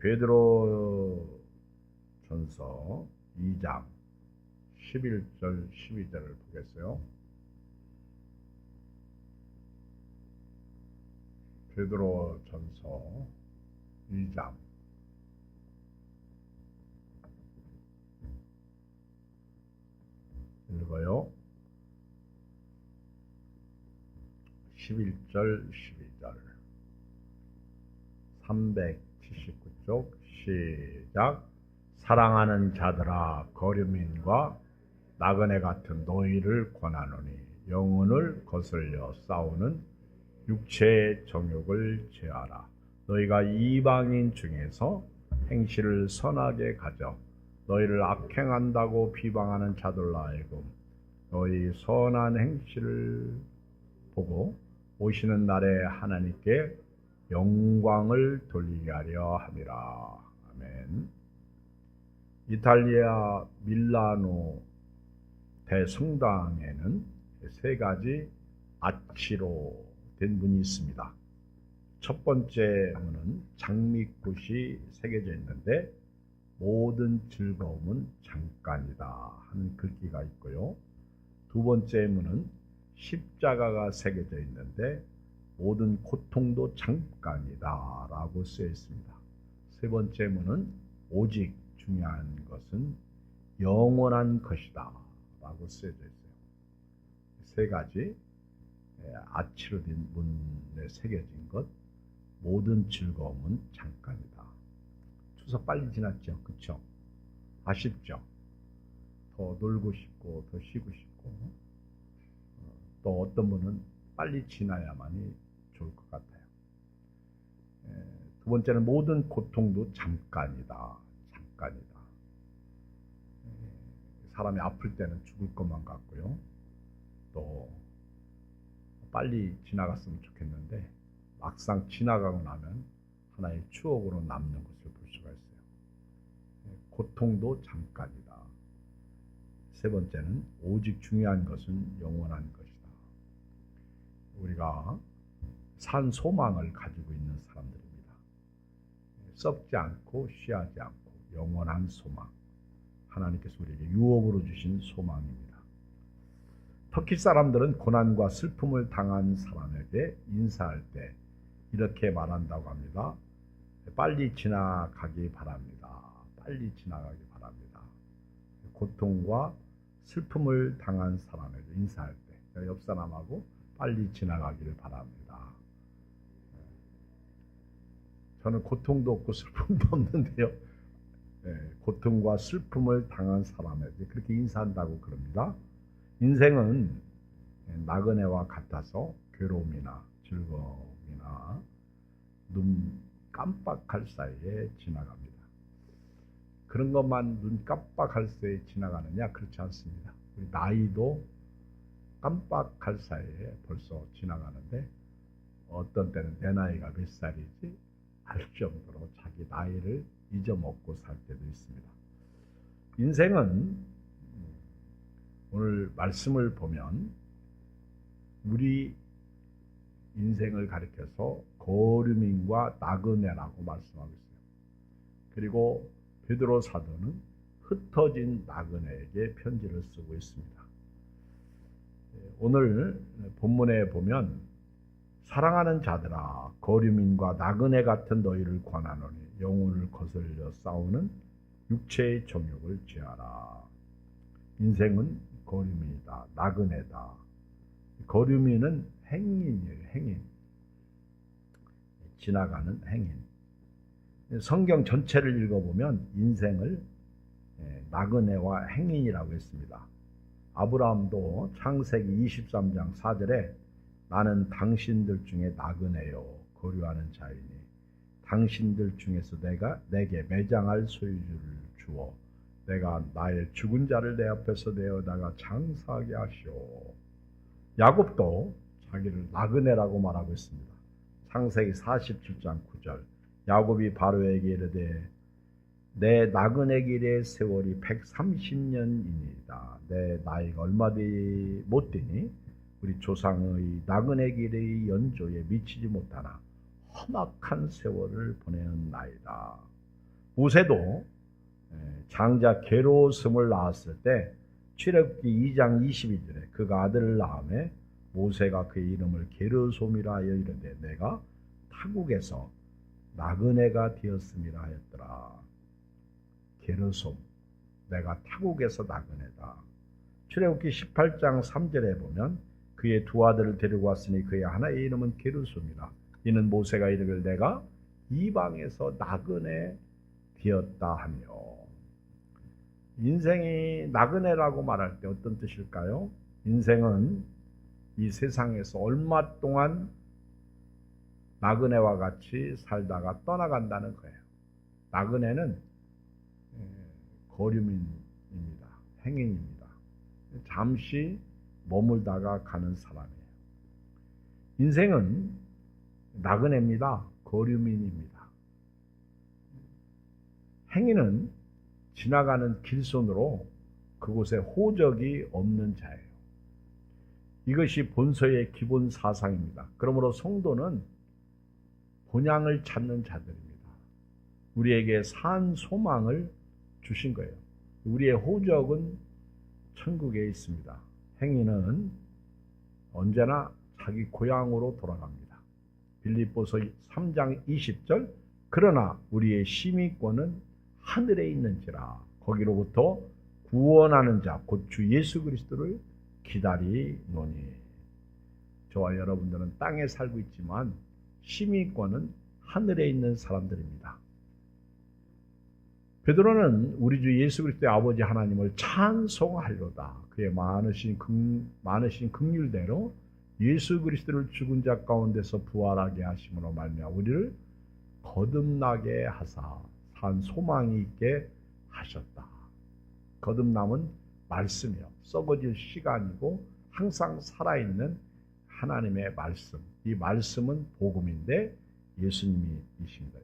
베드로 전서 2장 11절 12절을 보겠어요. 베드로 전서 2장 읽어요. 11절 12절 379쪽 시작. 사랑하는 자들아, 거류민과 나그네 같은 너희를 권하노니 영혼을 거슬려 싸우는 육체의 정욕을 제하라. 너희가 이방인 중에서 행실을 선하게 가져 너희를 악행한다고 비방하는 자들로 하여금 너희 선한 행실을 보고 오시는 날에 하나님께 영광을 돌리게 하려 함이라. 아멘. 이탈리아 밀라노 대성당에는 세 가지 아치로 된 문이 있습니다. 첫 번째 문은 장미꽃이 새겨져 있는데 모든 즐거움은 잠깐이다 하는 글귀가 있고요. 두 번째 문은 십자가가 새겨져 있는데 모든 고통도 잠깐이다 라고 쓰여 있습니다. 세 번째 문은 오직 중요한 것은 영원한 것이다 라고 쓰여져 있어요. 세 가지 아치로 된 문에 새겨진 것, 모든 즐거움은 잠깐이다. 추석 빨리 지났죠? 그쵸? 아쉽죠? 더 놀고 싶고 더 쉬고 싶고 또 어떤 분은 빨리 지나야만이 좋을 것 같아요. 두 번째는 모든 고통도 잠깐이다. 잠깐이다. 사람이 아플 때는 죽을 것만 같고요. 또 빨리 지나갔으면 좋겠는데 막상 지나가고 나면 하나의 추억으로 남는 것을 볼 수가 있어요. 고통도 잠깐이다. 세 번째는 오직 중요한 것은 영원한 것이다. 우리가 산 소망을 가지고 있는 사람들입니다. 썩지 않고 쉬하지 않고 영원한 소망, 하나님께서 우리에게 유업으로 주신 소망입니다. 터키 사람들은 고난과 슬픔을 당한 사람에게 인사할 때 이렇게 말한다고 합니다. 빨리 지나가기 바랍니다. 빨리 지나가기 바랍니다. 고통과 슬픔을 당한 사람에게 인사할 때 옆 사람하고 빨리 지나가기를 바랍니다. 저는 고통도 없고 슬픔도 없는데요. 고통과 슬픔을 당한 사람에게 그렇게 인사한다고 그럽니다. 인생은 나그네와 같아서 괴로움이나 즐거움이나 눈 깜빡할 사이에 지나갑니다. 그런 것만 눈 깜빡할 사이에 지나가느냐? 그렇지 않습니다. 우리 나이도 깜빡할 사이에 벌써 지나가는데 어떤 때는 내 나이가 몇 살이지? 알 정도로 자기 나이를 잊어먹고 살 때도 있습니다. 인생은 오늘 말씀을 보면 우리 인생을 가리켜서 거류민과 나그네라고 말씀하고 있어요. 그리고 베드로 사도는 흩어진 나그네에게 편지를 쓰고 있습니다. 오늘 본문에 보면 사랑하는 자들아, 거류민과 나그네 같은 너희를 권하노니 영혼을 거슬려 싸우는 육체의 정욕을 제하라. 인생은 거류민이다. 나그네다. 거류민은 행인이에요. 행인. 지나가는 행인. 성경 전체를 읽어보면 인생을 나그네와 행인이라고 했습니다. 아브라함도 창세기 23장 4절에 나는 당신들 중에 나그네요 거류하는 자이니 당신들 중에서 내게 매장할 소유주를 주어 내가 나의 죽은 자를 내 앞에서 내어다가 장사하게 하시오. 야곱도 자기를 나그네라고 말하고 있습니다. 창세기 47장 9절 야곱이 바로에게 이르되 내 나그네 길의 세월이 130년이니이다. 내 나이가 얼마든지 못되니 우리 조상의 나그네 길의 연조에 미치지 못하나 험악한 세월을 보내는 나이다. 모세도 장자 게로섬을 낳았을 때 출애굽기 2장 22절에 그가 아들을 낳음에 모세가 그의 이름을 게르솜이라 하여 이르되 내가 타국에서 나그네가 되었음이라 하였더라. 게르솜, 내가 타국에서 나그네다. 출애굽기 18장 3절에 보면 그의 두 아들을 데리고 왔으니 그의 하나의 이름은 게르솜이라. 이는 모세가 이르길 내가 이방에서 나그네 되었다 하며. 인생이 나그네라고 말할 때 어떤 뜻일까요? 인생은 이 세상에서 얼마 동안 나그네와 같이 살다가 떠나간다는 거예요. 나그네는 거류민입니다. 행인입니다. 잠시 머물다가 가는 사람이에요. 인생은 나그네입니다. 거류민입니다. 행인은 지나가는 길손으로 그곳에 호적이 없는 자예요. 이것이 본서의 기본 사상입니다. 그러므로 성도는 본향을 찾는 자들입니다. 우리에게 산 소망을 주신 거예요. 우리의 호적은 천국에 있습니다. 행인은 언제나 자기 고향으로 돌아갑니다. 빌립보서 3장 20절 그러나 우리의 시민권은 하늘에 있는지라 거기로부터 구원하는 자 곧 주 예수 그리스도를 기다리노니. 저와 여러분들은 땅에 살고 있지만 시민권은 하늘에 있는 사람들입니다. 베드로는 우리 주 예수 그리스도의 아버지 하나님을 찬송하리로다. 그의 많으신 긍휼대로 예수 그리스도를 죽은 자 가운데서 부활하게 하심으로 말미암아 우리를 거듭나게 하사 산 소망이 있게 하셨다. 거듭남은 말씀이요. 썩어질 시간이고 항상 살아있는 하나님의 말씀. 이 말씀은 복음인데 예수님이십니다.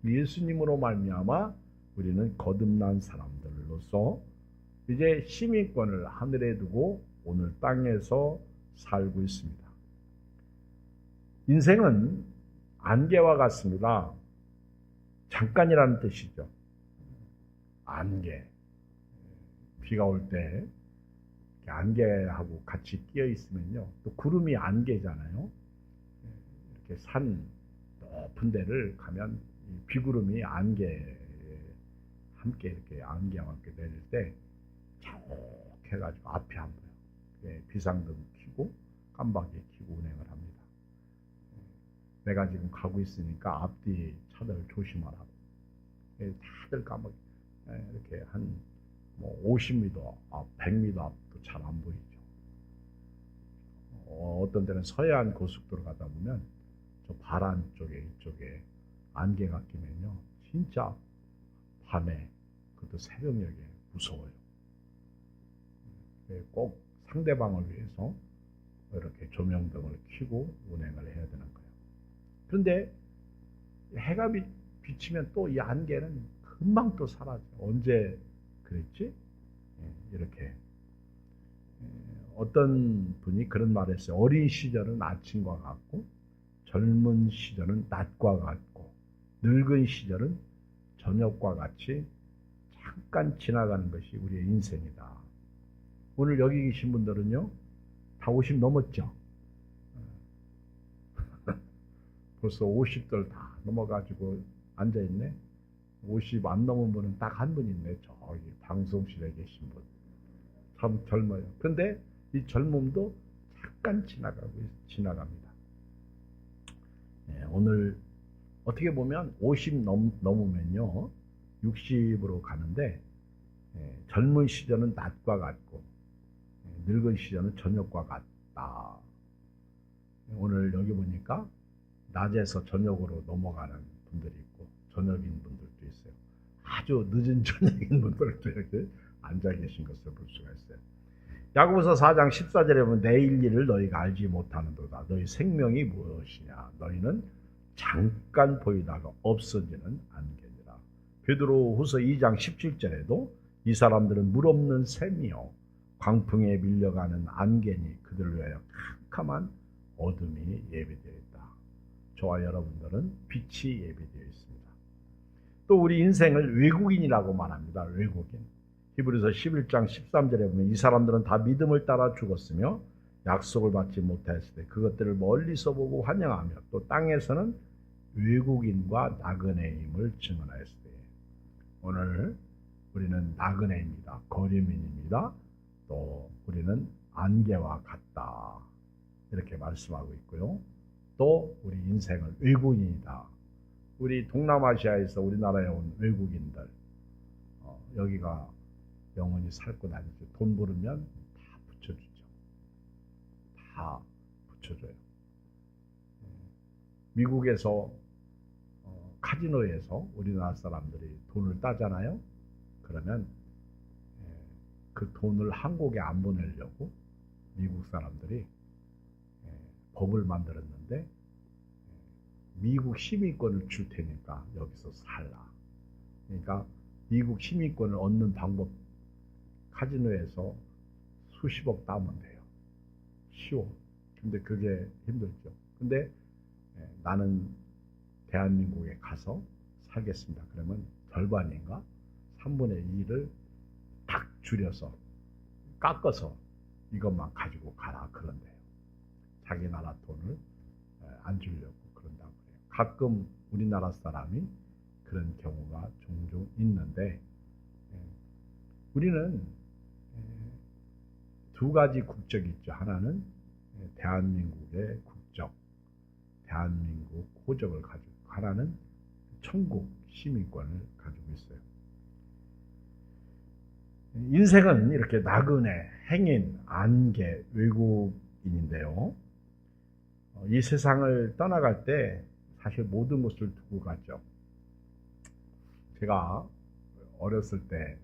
예수님으로 말미암아 우리는 거듭난 사람들로서 이제 시민권을 하늘에 두고 오늘 땅에서 살고 있습니다. 인생은 안개와 같습니다. 잠깐이라는 뜻이죠. 안개. 비가 올 때 안개하고 같이 끼어 있으면요. 또 구름이 안개잖아요. 이렇게 산 높은 데를 가면 비구름이 안개 함께 이렇게 안개와 함께 내릴 때 자욱해가지고 앞이 안 보여. 비상등 켜고 깜박이 켜고 운행을 합니다. 내가 지금 가고 있으니까 앞뒤 차들 조심하라고. 다들 까맣게 이렇게 한 50m 앞, 100m 앞도 잘 안 보이죠. 어떤 데는 서해안 고속도로 가다 보면 저 바란 쪽에 이쪽에 안개가 끼면요. 진짜 밤에 그것도 새벽녘에 무서워요. 꼭 상대방을 위해서 이렇게 조명등을 켜고 운행을 해야 되는 거예요. 그런데 해가 비치면 또 이 안개는 금방 또 사라져. 언제 그랬지? 이렇게 어떤 분이 그런 말을 했어요. 어린 시절은 아침과 같고 젊은 시절은 낮과 같고 늙은 시절은 저녁과 같이 잠깐 지나가는 것이 우리의 인생이다. 오늘 여기 계신 분들은요. 다 50 넘었죠? 벌써 50들 다 넘어가지고 앉아있네. 50 안 넘은 분은 딱 한 분 있네. 저기 방송실에 계신 분. 참 젊어요. 그런데 이 젊음도 잠깐 지나갑니다. 오늘 어떻게 보면 50 넘으면요. 60으로 가는데 젊은 시절은 낮과 같고 늙은 시절은 저녁과 같다. 오늘 여기 보니까 낮에서 저녁으로 넘어가는 분들이 있고 저녁인 분들도 있어요. 아주 늦은 저녁인 분들도 이렇게 앉아 계신 것을 볼 수가 있어요. 야고보서 4장 14절에 보면 내일 일을 너희가 알지 못하는도다. 너희 생명이 무엇이냐. 너희는 잠깐 보이다가 없어지는 안개니라. 베드로후서 2장 17절에도 이 사람들은 물 없는 샘이요 광풍에 밀려가는 안개니 그들을 위하여 캄캄한 어둠이 예비되어 있다. 저와 여러분들은 빛이 예비되어 있습니다. 또 우리 인생을 외국인이라고 말합니다. 외국인. 히브리서 11장 13절에 보면 이 사람들은 다 믿음을 따라 죽었으며 약속을 받지 못하였을 때 그것들을 멀리서 보고 환영하며 또 땅에서는 외국인과 나그네임을 증언하였을 때 오늘 우리는 나그네입니다. 거류민입니다. 또 우리는 안개와 같다. 이렇게 말씀하고 있고요. 또 우리 인생은 외국인이다. 우리 동남아시아에서 우리나라에 온 외국인들 여기가 영원히 살 곳 아니죠. 돈 부르면 다 붙여주죠. 다 붙여줘요. 미국에서 카지노에서 우리나라 사람들이 돈을 따잖아요. 그러면 그 돈을 한국에 안 보내려고 미국 사람들이 법을 만들었는데 미국 시민권을 줄 테니까 여기서 살라. 그러니까 미국 시민권을 얻는 방법 카지노에서 수십억 따면 돼요. 쉬워. 근데 그게 힘들죠. 근데 나는 대한민국에 가서 살겠습니다. 그러면 절반인가 3분의 2를 딱 줄여서 깎아서 이것만 가지고 가라 그런데요. 자기 나라 돈을 안 주려고 그런다고 그래요. 가끔 우리나라 사람이 그런 경우가 종종 있는데 우리는 두 가지 국적이 있죠. 하나는 대한민국의 국적, 대한민국 호적을 가지고 하나는 천국 시민권을 가지고 있어요. 인생은 이렇게 나그네, 행인, 안개, 외국인인데요. 이 세상을 떠나갈 때 사실 모든 것을 두고 가죠. 제가 어렸을 때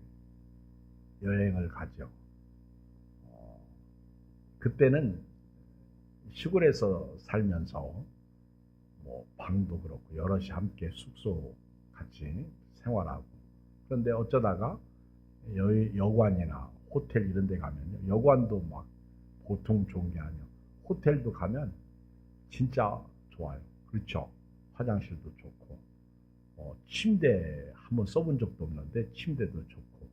여행을 가죠. 그때는 시골에서 살면서 뭐 방도 그렇고 여럿이 함께 숙소 같이 생활하고 그런데 어쩌다가 여관이나 호텔 이런 데 가면요. 여관도 막 보통 좋은 게 아니에요. 호텔도 가면 진짜 좋아요. 그렇죠. 화장실도 좋고 침대 한번 써본 적도 없는데 침대도 좋고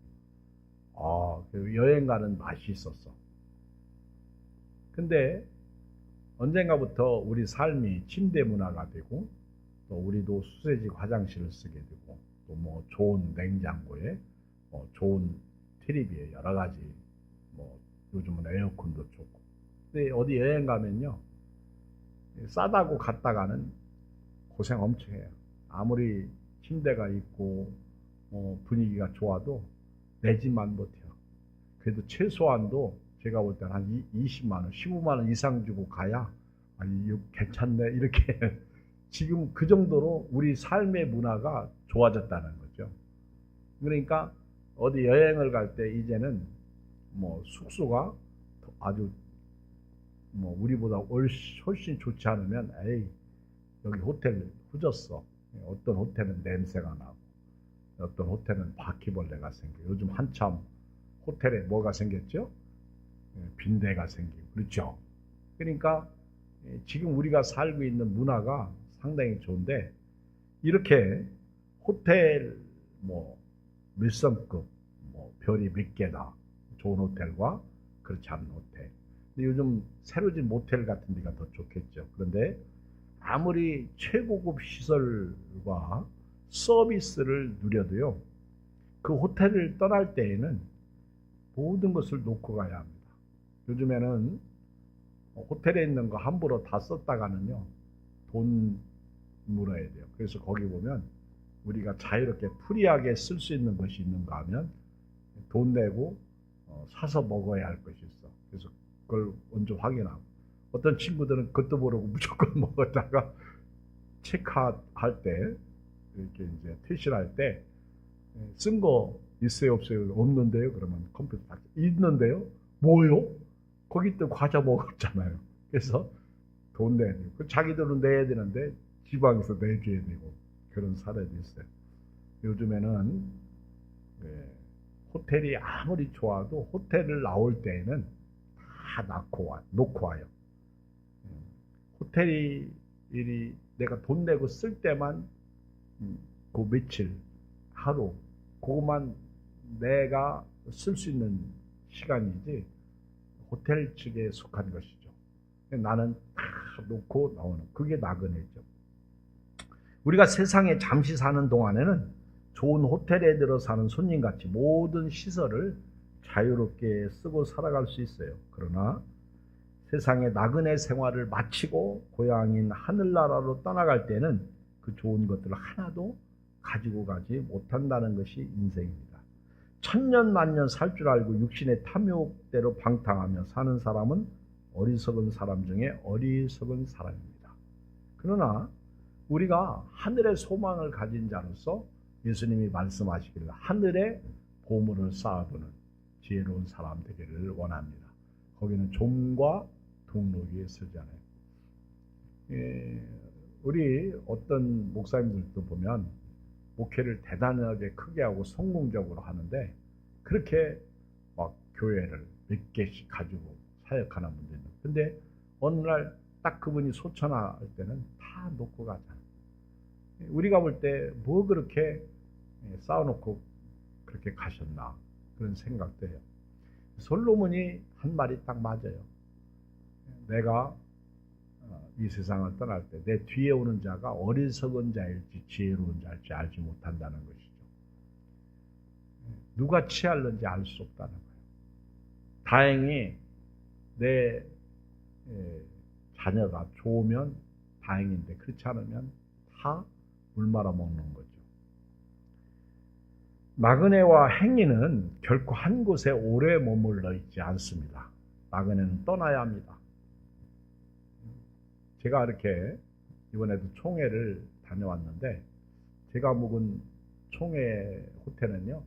여행 가는 맛이 있었어. 근데 언젠가부터 우리 삶이 침대 문화가 되고 또 우리도 수세식 화장실을 쓰게 되고 또 뭐 좋은 냉장고에 좋은 텔레비에 여러 가지 뭐 요즘은 에어컨도 좋고 근데 어디 여행 가면요 싸다고 갔다가는 고생 엄청 해요. 아무리 침대가 있고 분위기가 좋아도 내 집만 못해요. 그래도 최소한도 제가 볼 때는 한 20만 원, 15만 원 이상 주고 가야 이거 괜찮네 이렇게 지금 그 정도로 우리 삶의 문화가 좋아졌다는 거죠. 그러니까 어디 여행을 갈 때 이제는 뭐 숙소가 아주 뭐 우리보다 훨씬 좋지 않으면 에이 여기 호텔 후졌어. 어떤 호텔은 냄새가 나고 어떤 호텔은 바퀴벌레가 생겨요. 요즘 한참 호텔에 뭐가 생겼죠? 빈대가 생기고 그렇죠. 그러니까 지금 우리가 살고 있는 문화가 상당히 좋은데 이렇게 호텔 뭐 밀성급 뭐 별이 몇 개다 좋은 호텔과 그렇지 않은 호텔. 근데 요즘 새로 진 모텔 같은 데가 더 좋겠죠. 그런데 아무리 최고급 시설과 서비스를 누려도요 그 호텔을 떠날 때에는 모든 것을 놓고 가야 합니다. 요즘에는 호텔에 있는 거 함부로 다 썼다가는요 돈 물어야 돼요. 그래서 거기 보면 우리가 자유롭게 프리하게 쓸 수 있는 것이 있는가 하면 돈 내고 사서 먹어야 할 것이 있어. 그래서 그걸 먼저 확인하고 어떤 친구들은 그것도 모르고 무조건 먹었다가 체크할 때 이렇게 이제 퇴실할 때 쓴 거 있어요 없어요? 없는데요? 그러면 컴퓨터 딱 있는데요? 뭐요? 거기 또 과자 먹었잖아요. 그래서 돈 내야 되고 자기들은 내야 되는데 지방에서 내줘야 되고 그런 사례도 있어요. 요즘에는 호텔이 아무리 좋아도 호텔을 나올 때에는 다 놓고 와요. 호텔이 내가 돈 내고 쓸 때만 그 며칠 하루 그것만 내가 쓸 수 있는 시간이지 호텔 측에 속한 것이죠. 나는 다 놓고 나오는 그게 나그네죠. 우리가 세상에 잠시 사는 동안에는 좋은 호텔에 들어 사는 손님같이 모든 시설을 자유롭게 쓰고 살아갈 수 있어요. 그러나 세상의 나그네 생활을 마치고 고향인 하늘나라로 떠나갈 때는 그 좋은 것들을 하나도 가지고 가지 못한다는 것이 인생입니다. 천년 만년 살 줄 알고 육신의 탐욕대로 방탕하며 사는 사람은 어리석은 사람 중에 어리석은 사람입니다. 그러나 우리가 하늘의 소망을 가진 자로서 예수님이 말씀하시기를 하늘에 보물을 쌓아두는 지혜로운 사람 되기를 원합니다. 거기는 좀과 동록이 쓰잖아요. 우리 어떤 목사님들도 보면 목회를 대단하게 크게 하고 성공적으로 하는데 그렇게 막 교회를 몇 개씩 가지고 사역하는 분들 있는. 근데 어느 날 딱 그분이 소천할 때는 다 놓고 가잖아요. 우리가 볼 때 뭐 그렇게 쌓아놓고 그렇게 가셨나 그런 생각도 해요. 솔로몬이 한 말이 딱 맞아요. 내가 이 세상을 떠날 때 내 뒤에 오는 자가 어리석은 자일지 지혜로운 자일지 알지 못한다는 것이죠. 누가 취할는지 알 수 없다는 거예요. 다행히 내 자녀가 좋으면 다행인데 그렇지 않으면 다 물 말아 먹는 거죠. 나그네와 행인은 결코 한 곳에 오래 머물러 있지 않습니다. 나그네는 떠나야 합니다. 제가 이렇게 이번에도 총회를 다녀왔는데 제가 묵은 총회 호텔은요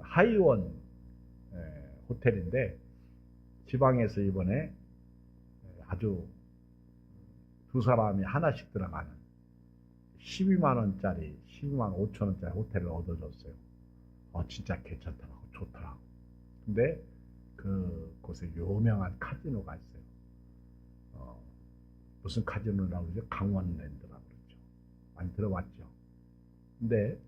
하이원 호텔인데 지방에서 이번에 아주 두 사람이 하나씩 들어가는 12만 원짜리 12만 5천 원짜리 호텔을 얻어줬어요. 진짜 괜찮더라고 좋더라고. 근데 그곳에 유명한 카지노가 있어요. 무슨 카지노라고 그러죠? 강원랜드라고 그러죠. 많이 들어봤죠. 근데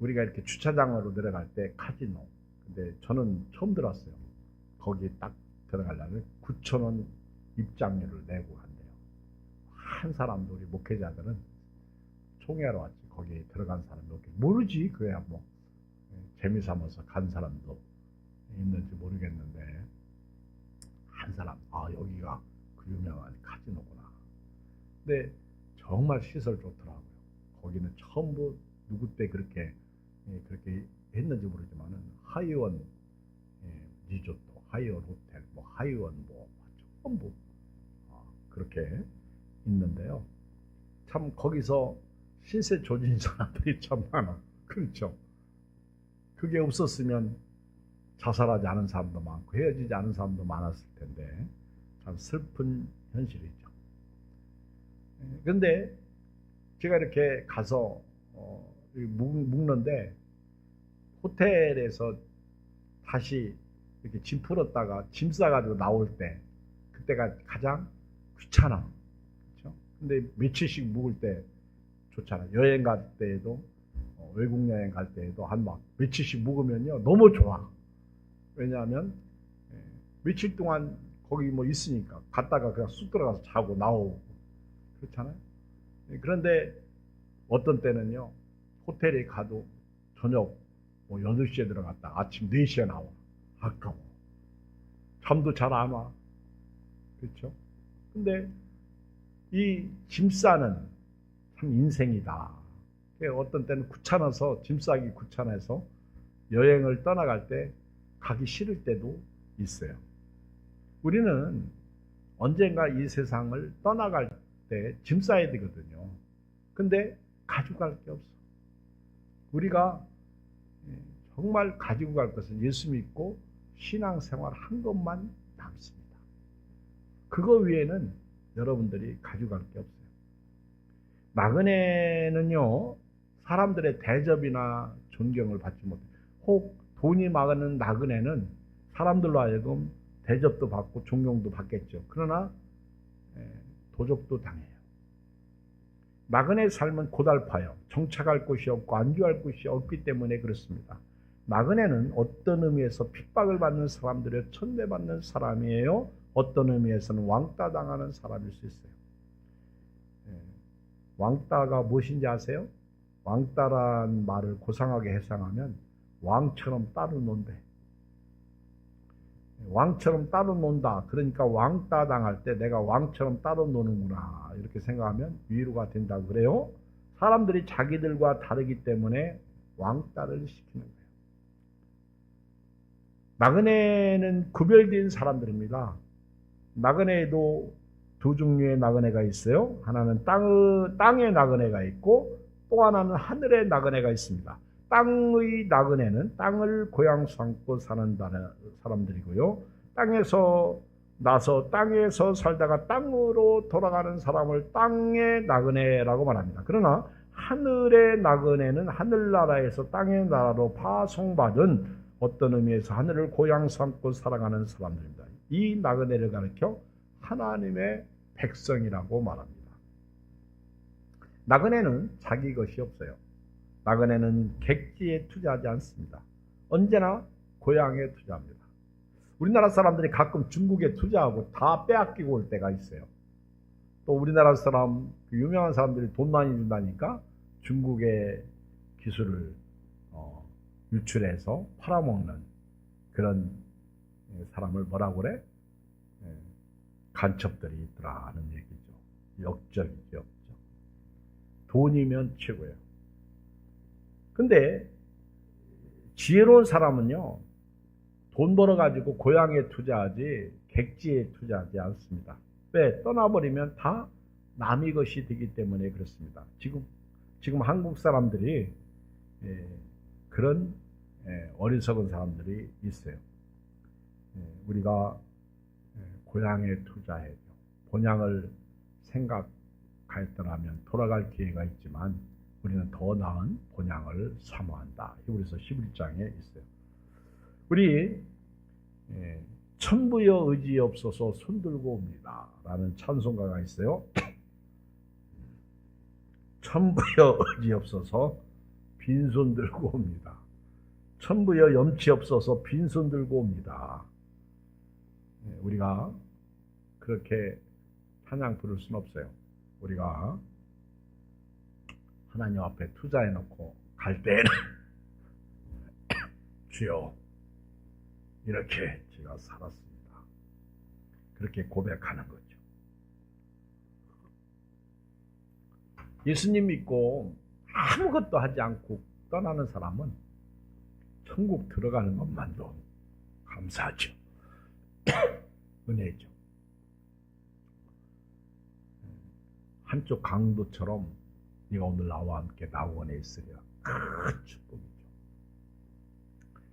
우리가 이렇게 주차장으로 들어갈 때 카지노. 근데 저는 처음 들었어요. 거기 딱 들어가려면 9,000원 입장료를 내고 간대요. 한 사람도 우리 목회자들은 총회하러 왔지. 거기에 들어간 사람도 모르지. 그야 뭐 재미삼아서 간 사람도 있는지 모르겠는데 한 사람 여기가 그 유명한 카지노구나. 근데 정말 시설 좋더라고요. 거기는 전부 누구 때 그렇게 했는지 모르지만은 하이원 리조트, 하이원 호텔, 뭐 하이원 뭐 전부 그렇게 있는데요. 참 거기서 신세 조진 사람들이 참 많아. 그렇죠. 그게 없었으면 자살하지 않은 사람도 많고 헤어지지 않은 사람도 많았을 텐데 참 슬픈 현실이죠. 그런데 제가 이렇게 가서 묵는데 호텔에서 다시 이렇게 짐 풀었다가 짐 싸가지고 나올 때 그때가 가장 귀찮아. 그렇죠? 근데 며칠씩 묵을 때 좋잖아. 여행 갈 때에도 외국 여행 갈 때에도 한 막 며칠씩 묵으면요 너무 좋아. 왜냐하면 며칠 동안 거기 뭐 있으니까 갔다가 그냥 쑥 들어가서 자고 나오고 그렇잖아요. 그런데 어떤 때는요 호텔에 가도 저녁 뭐 8시에 들어갔다 아침 4시에 나와. 아까워. 잠도 잘 안 와. 그렇죠? 근데 이 짐 싸는 참 인생이다. 어떤 때는 귀찮아서 짐 싸기 귀찮아서 여행을 떠나갈 때 가기 싫을 때도 있어요. 우리는 언젠가 이 세상을 떠나갈 때 짐 싸야 되거든요. 근데 가지고 갈 게 없어. 우리가 정말 가지고 갈 것은 예수 믿고 신앙생활 한 것만 남습니다. 그거 외에는 여러분들이 가지고 갈 게 없어요. 나그네는요 사람들의 대접이나 존경을 받지 못해요. 혹 돈이 많은 나그네는 사람들로 하여금 대접도 받고 존경도 받겠죠. 그러나 도적도 당해요. 나그네 삶은 고달파요. 정착할 곳이 없고 안주할 곳이 없기 때문에 그렇습니다. 나그네는 어떤 의미에서 핍박을 받는 사람들의 천대받는 사람이에요. 어떤 의미에서는 왕따 당하는 사람일 수 있어요. 왕따가 무엇인지 아세요? 왕따란 말을 고상하게 해석하면 왕처럼 따로 논대. 왕처럼 따로 논다. 그러니까 왕따 당할 때 내가 왕처럼 따로 노는구나. 이렇게 생각하면 위로가 된다고 그래요. 사람들이 자기들과 다르기 때문에 왕따를 시키는 거예요. 나그네는 구별된 사람들입니다. 나그네에도 두 종류의 나그네가 있어요. 하나는 땅의 나그네가 있고 또 하나는 하늘의 나그네가 있습니다. 땅의 나그네는 땅을 고향 삼고 사는 사람들이고요. 땅에서 나서 땅에서 살다가 땅으로 돌아가는 사람을 땅의 나그네라고 말합니다. 그러나 하늘의 나그네는 하늘나라에서 땅의 나라로 파송받은 어떤 의미에서 하늘을 고향 삼고 살아가는 사람들입니다. 이 나그네를 가리켜 하나님의 백성이라고 말합니다. 나그네는 자기 것이 없어요. 나그네는 객지에 투자하지 않습니다. 언제나 고향에 투자합니다. 우리나라 사람들이 가끔 중국에 투자하고 다 빼앗기고 올 때가 있어요. 또 우리나라 사람, 유명한 사람들이 돈 많이 준다니까 중국의 기술을 유출해서 팔아먹는 그런 사람을 뭐라고 그래? 간첩들이 있더라 하는 얘기죠. 역적이죠. 돈이면 최고예요. 근데 지혜로운 사람은요, 돈 벌어가지고 고향에 투자하지 객지에 투자하지 않습니다. 왜? 떠나버리면 다 남의 것이 되기 때문에 그렇습니다. 지금 한국 사람들이 그런 어리석은 사람들이 있어요. 우리가 고향에 투자해야죠. 본향을 생각하였더라면 돌아갈 기회가 있지만 우리는 더 나은 본향을 사모한다. 히브리서 11장에 있어요. 우리 천부여 의지없어서 손들고 옵니다 라는 찬송가가 있어요. 천부여 의지없어서 빈손 들고 옵니다. 천부여 염치 없어서 빈손 들고 옵니다. 우리가 그렇게 찬양 부를 수는 없어요. 우리가 하나님 앞에 투자해 놓고 갈 때는 주여 이렇게 제가 살았습니다. 그렇게 고백하는 거죠. 예수님 믿고 아무것도 하지 않고 떠나는 사람은 천국 들어가는 것만도 감사하죠. 은혜죠. 한쪽 강도처럼 네가 오늘 나와 함께 나 원에 있으리라. 큰 축복이죠.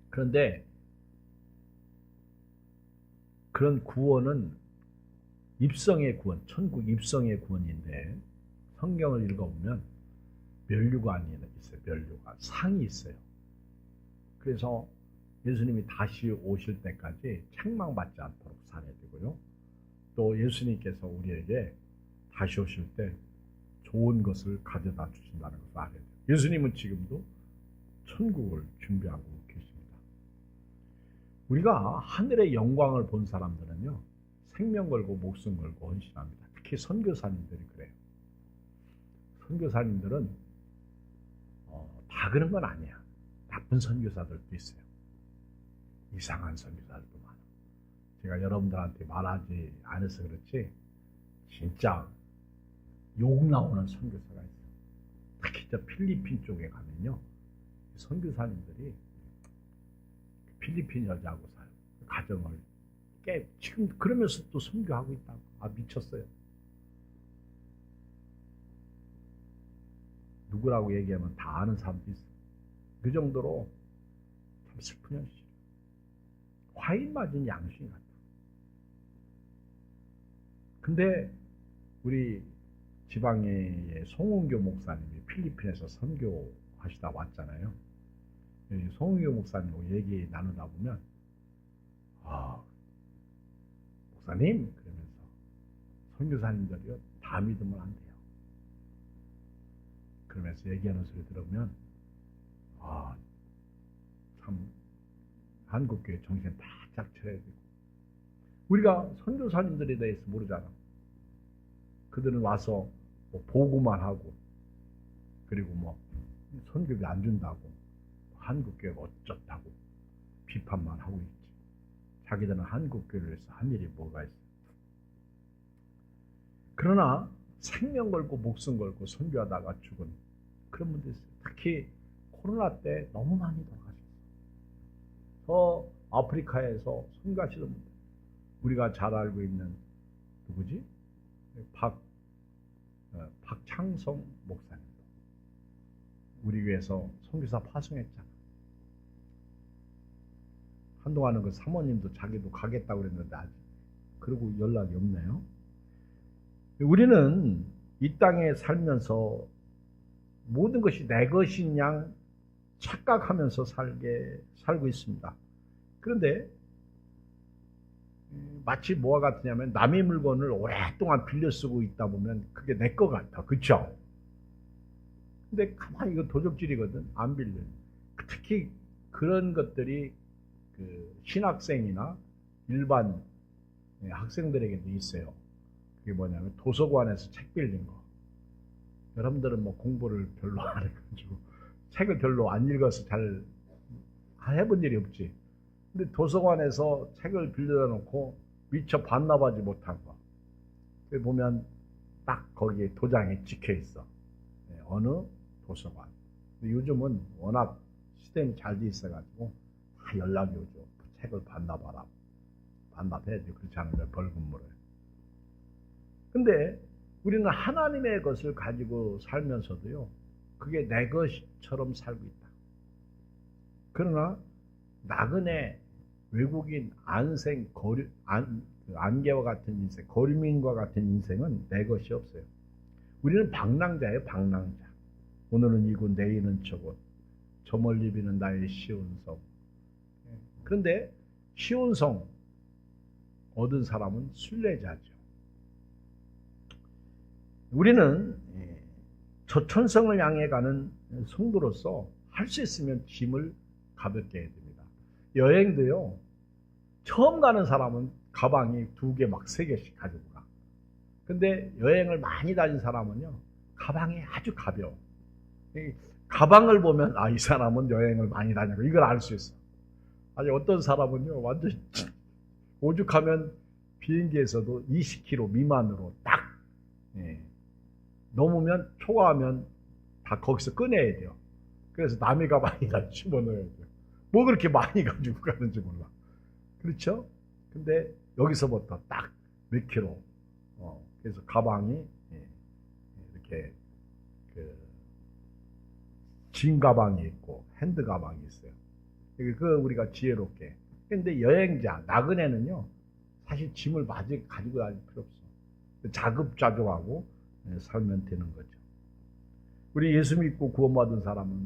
그런데 그런 구원은 입성의 구원, 천국 입성의 구원인데 성경을 읽어보면 면류가 아니라 있어요. 면류가 상이 있어요. 그래서 예수님이 다시 오실 때까지 책망받지 않도록 살아야 되고요. 또 예수님께서 우리에게 다시 오실 때 좋은 것을 가져다 주신다는 것을 알아야 돼요. 예수님은 지금도 천국을 준비하고 계십니다. 우리가 하늘의 영광을 본 사람들은요, 생명 걸고 목숨 걸고 헌신합니다. 특히 선교사님들이 그래요. 선교사님들은 다 그런 건 아니야. 나쁜 선교사들도 있어요. 이상한 선교사들도 많아. 제가 여러분들한테 말하지 않아서 그렇지 진짜 욕 나오는 선교사가 있어요. 특히 저 필리핀 쪽에 가면요, 선교사님들이 필리핀 여자하고 살아요. 가정을 지금 그러면서 또 선교하고 있다고. 아, 미쳤어요. 누구라고 얘기하면 다 아는 사람도 있어요. 그 정도로 참 슬픈 현실. 화인 맞은 양심 같아. 근데 우리 지방의 송은교 목사님이 필리핀에서 선교하시다 왔잖아요. 송은교 목사님하고 얘기 나누다 보면 목사님 그러면서 선교사님들이요 다 믿으면 안 돼요. 그러면서 얘기하는 소리 들으면 참 한국교회 정신 바짝 차려야 되고, 우리가 선교사님들에 대해서 모르잖아. 그들은 와서 뭐 보고만 하고, 그리고 뭐 선교비 안 준다고, 한국교회가 어쩌다고 비판만 하고 있지. 자기들은 한국교회를 위해서 한 일이 뭐가 있어. 그러나 생명 걸고 목숨 걸고 선교하다가 죽은 그런 분들이 있어요. 특히 코로나 때 너무 많이 돌아가셨어요. 저 아프리카에서 선교하시는 분들, 우리가 잘 알고 있는 누구지? 박창성 목사님, 우리 교회에서 선교사 파송했잖아. 한동안은 그 사모님도 자기도 가겠다고 그랬는데 아직 그러고 연락이 없네요. 우리는 이 땅에 살면서 모든 것이 내 것인 양 착각하면서 살고 있습니다. 그런데 마치 뭐와 같으냐면, 남의 물건을 오랫동안 빌려 쓰고 있다 보면 그게 내 것 같아. 그렇죠? 근데 가만히 이거 도적질이거든. 안 빌려. 특히 그런 것들이 그 신학생이나 일반 학생들에게도 있어요. 그게 뭐냐면 도서관에서 책 빌린 거. 여러분들은 뭐 공부를 별로 안 해가지고 책을 별로 안 읽어서 잘 해본 일이 없지. 근데 도서관에서 책을 빌려놓고 미처 반납하지 못한 거. 그 보면 딱 거기에 도장이 찍혀 있어. 어느 도서관. 근데 요즘은 워낙 시스템이 잘 돼 있어가지고 다 연락이 오죠. 그 책을 반납하라. 반납해야지. 그렇지 않으면 벌금 물어요. 근데 우리는 하나님의 것을 가지고 살면서도요, 그게 내 것처럼 살고 있다. 그러나 나그네, 외국인, 안개와 같은 인생, 거류민과 같은 인생은 내 것이 없어요. 우리는 방랑자예요, 방랑자. 오늘은 이곳, 내일은 저곳. 저 멀리 비는 나의 시온성. 그런데 시온성 얻은 사람은 순례자죠. 우리는 저천성을 향해 가는 성도로서 할 수 있으면 짐을 가볍게 해야 됩니다. 여행도요, 처음 가는 사람은 가방이 2개 막 3개씩 가지고 가. 근데 여행을 많이 다닌 사람은요, 가방이 아주 가벼워. 가방을 보면 이 사람은 여행을 많이 다니고 이걸 알 수 있어. 아니, 어떤 사람은요, 완전 오죽하면 비행기에서도 20kg 미만으로 딱 넘으면, 초과하면 다 거기서 꺼내야 돼요. 그래서 남의 가방에다 집어넣어야 돼요. 뭐 그렇게 많이 가지고 가는지 몰라. 그렇죠? 근데 여기서부터 딱 몇 킬로. 그래서 가방이 이렇게 짐 가방이 있고 핸드 가방이 있어요. 그 우리가 지혜롭게. 근데 여행자, 나그네는요, 사실 짐을 많이 가지고 다닐 필요 없어. 자급자족하고 살면 되는 거죠. 우리 예수 믿고 구원받은 사람은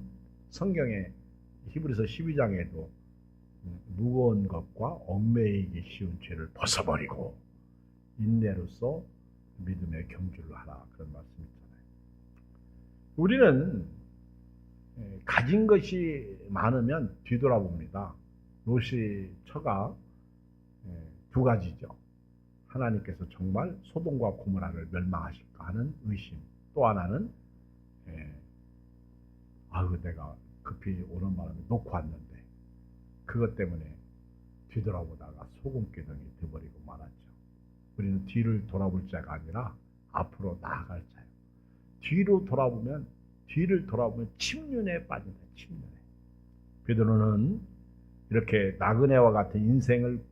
성경에 히브리서 12장에도 무거운 것과 얽매이기 쉬운 죄를 벗어버리고 인내로써 믿음의 경주를 하라, 그런 말씀이 있잖아요. 우리는 가진 것이 많으면 뒤돌아봅니다. 롯이 처가 2가지죠. 하나님께서 정말 소돔과 고모라를 멸망하실까 하는 의심. 또 하나는 내가 급히 오는 바람에 놓고 왔는데 그것 때문에 뒤돌아보다가 소금기둥이 되어버리고 말았죠. 우리는 뒤를 돌아볼 자가 아니라 앞으로 나아갈 자예요. 뒤를 돌아보면 침륜에 빠진다. 침륜에. 베드로는 이렇게 나그네와 같은 인생을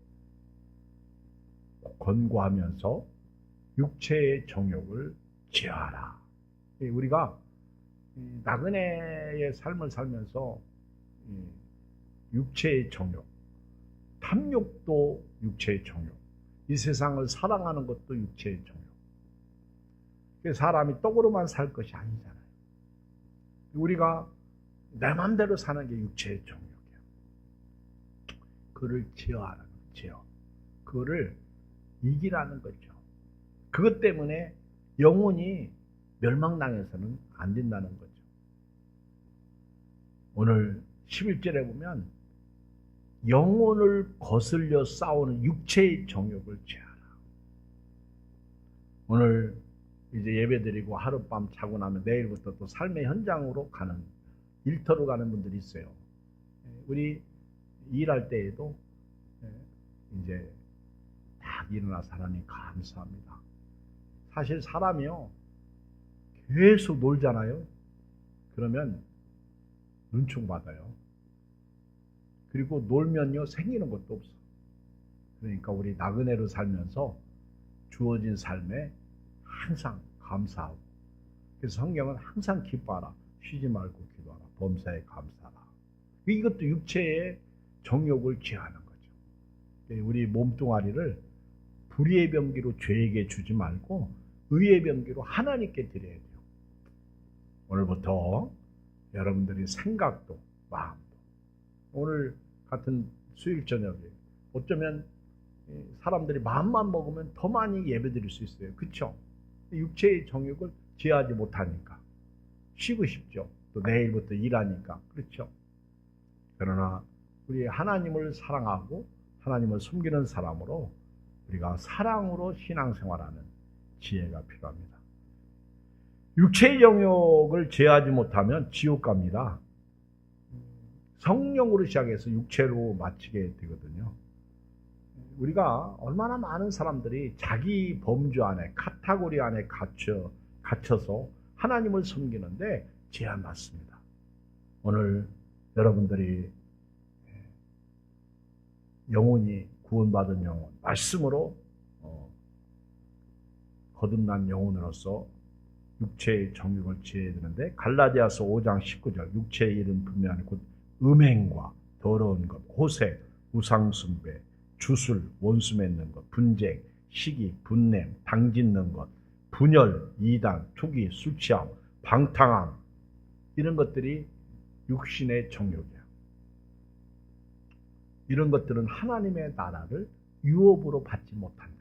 권고하면서 육체의 정욕을 제어하라. 우리가 나그네의 삶을 살면서 육체의 정욕, 탐욕도 육체의 정욕, 이 세상을 사랑하는 것도 육체의 정욕. 사람이 떡으로만 살 것이 아니잖아요. 우리가 내 마음대로 사는 게 육체의 정욕이에요. 그를 제어하는 거예요. 제어. 그거를 이기라는 거죠. 그것 때문에 영혼이 멸망당해서는 안 된다는 거죠. 오늘 11절에 보면 영혼을 거슬려 싸우는 육체의 정욕을 제하라. 오늘 이제 예배드리고 하룻밤 자고 나면 내일부터 또 삶의 현장으로 가는, 일터로 가는 분들이 있어요. 우리 일할 때에도 이제 딱 일어나서 하나님 감사합니다. 사실 사람이요 계속 놀잖아요. 그러면 눈총 받아요. 그리고 놀면요 생기는 것도 없어. 그러니까 우리 나그네로 살면서 주어진 삶에 항상 감사하고, 그래서 성경은 항상 기뻐하라, 쉬지 말고 기도하라, 범사에 감사하라. 이것도 육체의 정욕을 제하는 거죠. 우리 몸뚱아리를 불의의 병기로 죄에게 주지 말고 의의 병기로 하나님께 드려야 돼요. 오늘부터 여러분들이 생각도 마음도, 오늘 같은 수요일 저녁에 어쩌면 사람들이 마음만 먹으면 더 많이 예배드릴 수 있어요. 그렇죠? 육체의 정욕을 제하지 못하니까 쉬고 싶죠. 또 내일부터 일하니까. 그렇죠? 그러나 우리 하나님을 사랑하고 하나님을 섬기는 사람으로 우리가 사랑으로 신앙생활하는 지혜가 필요합니다. 육체의 정욕을 제하지 못하면 지옥 갑니다. 성령으로 시작해서 육체로 마치게 되거든요. 우리가 얼마나 많은 사람들이 자기 범주 안에, 카테고리 안에 갇혀서 하나님을 섬기는데 제한 맞습니다. 오늘 여러분들이 영혼이 구원받은 영혼, 말씀으로 거듭난 영혼으로서 육체의 정욕을 제해야 되는데, 갈라디아서 5장 19절, 육체의 일은 분명히 곧 음행과 더러운 것, 호색, 우상숭배, 주술, 원수 맺는 것, 분쟁, 시기, 분냄, 당짓는 것, 분열, 이단, 투기, 술취함, 방탕함, 이런 것들이 육신의 정욕이야. 이런 것들은 하나님의 나라를 유업으로 받지 못한대요.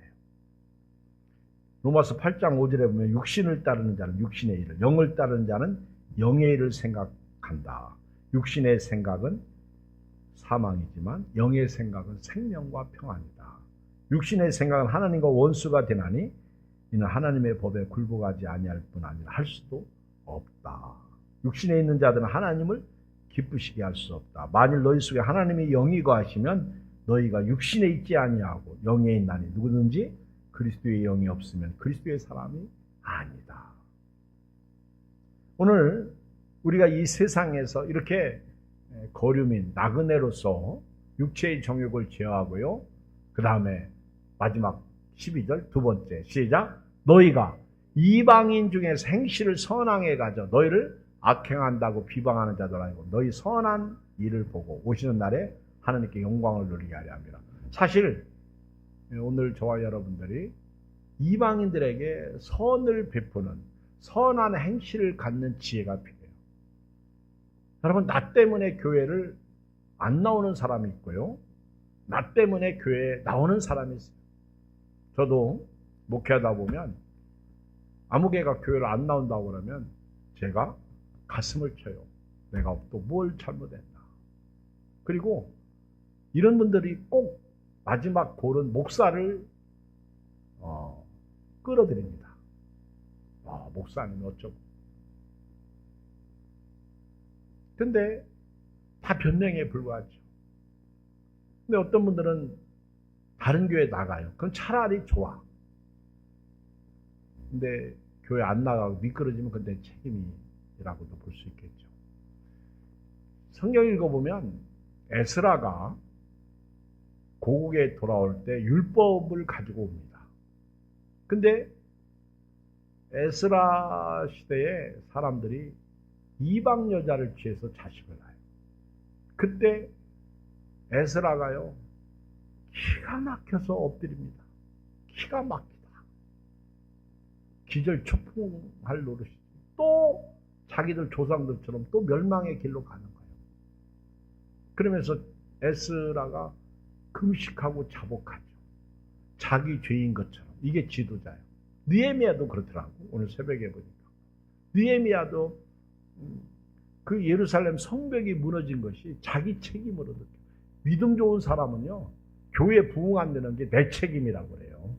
로마서 8장 5절에 보면 육신을 따르는 자는 육신의 일을, 영을 따르는 자는 영의 일을 생각한다. 육신의 생각은 사망이지만 영의 생각은 생명과 평안이다. 육신의 생각은 하나님과 원수가 되나니 이는 하나님의 법에 굴복하지 아니할 뿐 아니라 할 수도 없다. 육신에 있는 자들은 하나님을 기쁘시게 할 수 없다. 만일 너희 속에 하나님의 영이 거하시면 너희가 육신에 있지 아니하고 영에 있나니 누구든지 그리스도의 영이 없으면 그리스도의 사람이 아니다. 오늘 우리가 이 세상에서 이렇게 거류민, 나그네로서 육체의 정욕을 제어하고요. 그 다음에 마지막 12절 두 번째 시작. 너희가 이방인 중에서 행실을 선하게 가져 너희를 악행한다고 비방하는 자들 아니고 너희 선한 일을 보고 오시는 날에 하나님께 영광을 누리게 하려 합니다. 사실 오늘 저와 여러분들이 이방인들에게 선을 베푸는 선한 행실을 갖는 지혜가 필요해요. 여러분, 나 때문에 교회를 안 나오는 사람이 있고요. 나 때문에 교회에 나오는 사람이 있어요. 저도 목회하다 보면 아무 개가 교회를 안 나온다고 그러면 제가 가슴을 쳐요. 내가 또 뭘 잘못했나. 그리고 이런 분들이 꼭 마지막 골은 목사를 끌어들입니다. 목사님 어쩌고. 근데 다 변명에 불과하죠. 근데 어떤 분들은 다른 교회 나가요. 그럼 차라리 좋아. 근데 교회 안 나가고 미끄러지면 그건 내 책임이라고도 볼 수 있겠죠. 성경 읽어보면 에스라가 고국에 돌아올 때 율법을 가지고 옵니다. 근데 에스라 시대에 사람들이 이방 여자를 취해서 자식을 낳아요. 그때 에스라가요 기가 막혀서 엎드립니다. 기가 막히다. 기절초풍할 노릇이지. 또 자기들 조상들처럼 또 멸망의 길로 가는 거예요. 그러면서 에스라가 금식하고 자복하죠. 자기 죄인 것처럼. 이게 지도자예요. 느헤미야도 그렇더라고. 오늘 새벽에 보니까. 느헤미야도 그 예루살렘 성벽이 무너진 것이 자기 책임으로 느껴요. 믿음 좋은 사람은요, 교회 부흥 안 되는 게 내 책임이라고 그래요.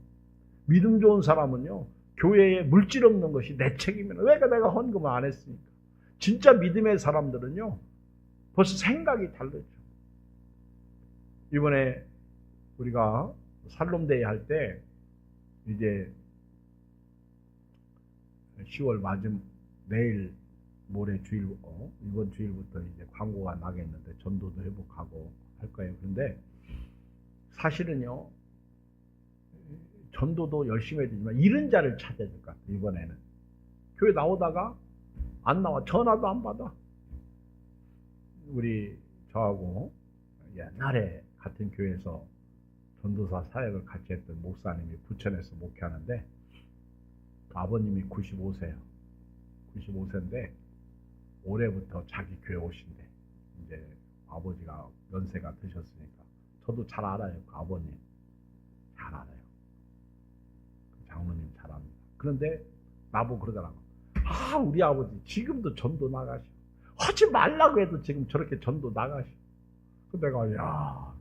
믿음 좋은 사람은요, 교회에 물질 없는 것이 내 책임이라. 왜 내가 헌금을 안 했으니까. 진짜 믿음의 사람들은요, 벌써 생각이 다르죠. 이번에 우리가 살롬데이 할 때 이제 10월 내일 모레 주일 이번 주일부터 이제 광고가 나겠는데 전도도 회복하고 할 거예요. 그런데 사실은요, 전도도 열심히 해야 되지만 잃은 자를 찾아야 될 것 같아요. 이번에는 교회 나오다가 안 나와, 전화도 안 받아. 우리 저하고 옛날에 같은 교회에서 전도사 사역을 같이 했던 목사님이 부천에서 목회하는데 아버님이 95세예요. 95세인데 올해부터 자기 교회 오신대. 이제 아버지가 연세가 드셨으니까. 저도 잘 알아요. 그 아버님 잘 알아요. 그 장로님 잘 압니다. 그런데 나보고 그러더라고. 우리 아버지 지금도 전도 나가셔. 하지 말라고 해도 지금 저렇게 전도 나가셔. 그 내가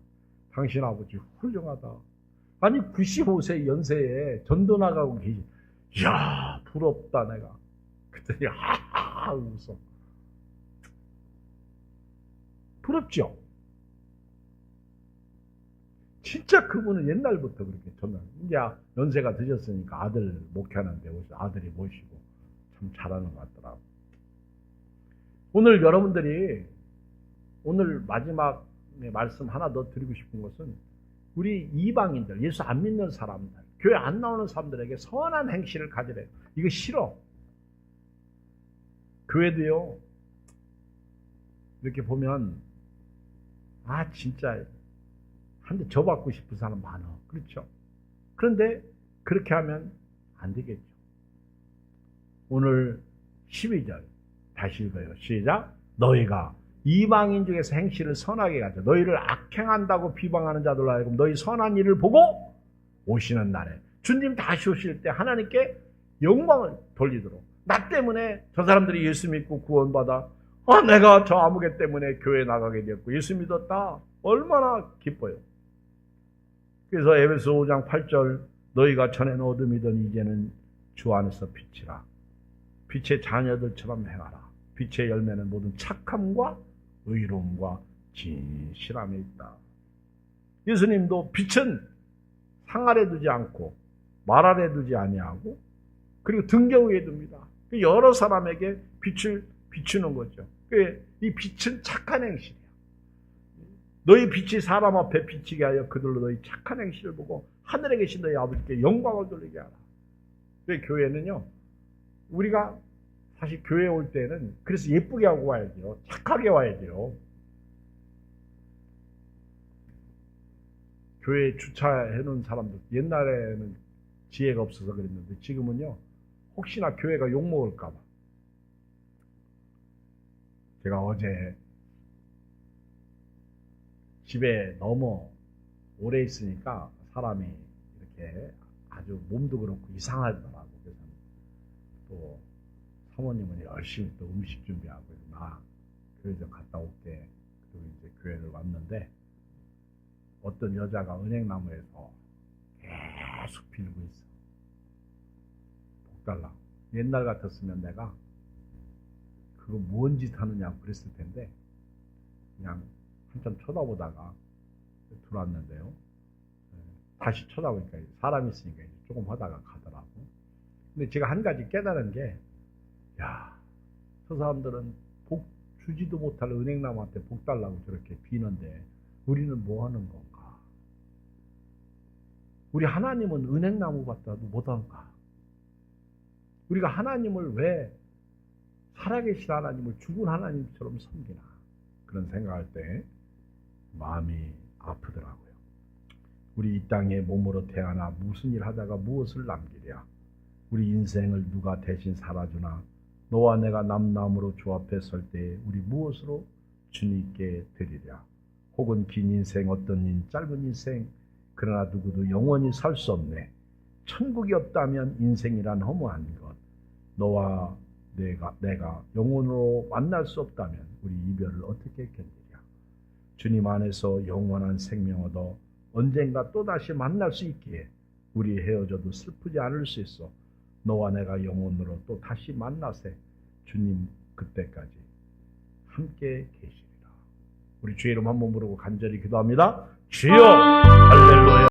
당신 아버지 훌륭하다. 아니 95세 연세에 전도 나가고 계시. 이야, 부럽다 내가. 그랬더니 하하 웃어. 부럽죠? 진짜 그분은 옛날부터 그렇게 전화. 이제 연세가 드셨으니까 아들 목회하는데 아들이 모시고 참 잘하는 것 같더라고. 오늘 여러분들이 오늘 마지막 말씀 하나 더 드리고 싶은 것은 우리 이방인들, 예수 안 믿는 사람들, 교회 안 나오는 사람들에게 선한 행실을 가지래요. 이거 싫어. 교회도요, 이렇게 보면 진짜 한 대 줘받고 싶은 사람 많아. 그렇죠? 그런데 그렇게 하면 안 되겠죠. 오늘 12절 다시 읽어요. 시작. 너희가 이방인 중에서 행실을 선하게 가져 너희를 악행한다고 비방하는 자들로 하여금 너희 선한 일을 보고 오시는 날에 주님 다시 오실 때 하나님께 영광을 돌리도록. 나 때문에 저 사람들이 예수 믿고 구원받아 내가 저 아무개 때문에 교회 나가게 되었고 예수 믿었다. 얼마나 기뻐요. 그래서 에베소 5장 8절 너희가 전에는 어둠이던 이제는 주 안에서 빛이라. 빛의 자녀들처럼 행하라. 빛의 열매는 모든 착함과 의로움과 진실함에 있다. 예수님도 빛은 상 아래 두지 않고 말 아래 두지 아니하고 그리고 등경 위에 둡니다. 여러 사람에게 빛을 비추는 거죠. 이 빛은 착한 행실이야. 너희 빛이 사람 앞에 비치게 하여 그들로 너희 착한 행실을 보고 하늘에 계신 너희 아버지께 영광을 돌리게 하라. 교회는요, 우리가 사실 교회 올 때는 그래서 예쁘게 하고 와야 돼요. 착하게 와야 돼요. 교회에 주차해 놓은 사람들, 옛날에는 지혜가 없어서 그랬는데 지금은요, 혹시나 교회가 욕먹을까 봐. 제가 어제 집에 너무 오래 있으니까 사람이 이렇게 아주 몸도 그렇고 이상하더라고. 그래서 또 사모님은 열심히 또 음식 준비하고 나 교회 좀 갔다 올게. 그리고 이제 교회를 왔는데 어떤 여자가 은행나무에서 계속 빌고 있어. 복 달라고. 옛날 같았으면 내가 그거 뭔 짓 하느냐고 그랬을 텐데 그냥 한참 쳐다보다가 들어왔는데요. 다시 쳐다보니까 사람 있으니까 조금 하다가 가더라고. 근데 제가 한 가지 깨달은 게, 저 사람들은 복 주지도 못할 은행나무한테 복 달라고 저렇게 비는데 우리는 뭐 하는 건가? 우리 하나님은 은행나무 같다도 못한가? 우리가 하나님을 왜 살아계신 하나님을 죽은 하나님처럼 섬기나? 그런 생각할 때 마음이 아프더라고요. 우리 이 땅에 몸으로 태어나 무슨 일 하다가 무엇을 남기랴? 우리 인생을 누가 대신 살아주나? 너와 내가 남남으로 주 앞에 설 때에 우리 무엇으로 주님께 드리랴? 혹은 긴 인생 어떤 짧은 인생 그러나 누구도 영원히 살 수 없네. 천국이 없다면 인생이란 허무한 것. 너와 내가 영혼으로 만날 수 없다면 우리 이별을 어떻게 견디랴. 주님 안에서 영원한 생명 얻어 언젠가 또다시 만날 수 있기에 우리 헤어져도 슬프지 않을 수 있어 너와 내가 영혼으로 또 다시 만나세 주님 그때까지 함께 계시리라. 우리 주의 이름 한번 부르고 간절히 기도합니다. 주여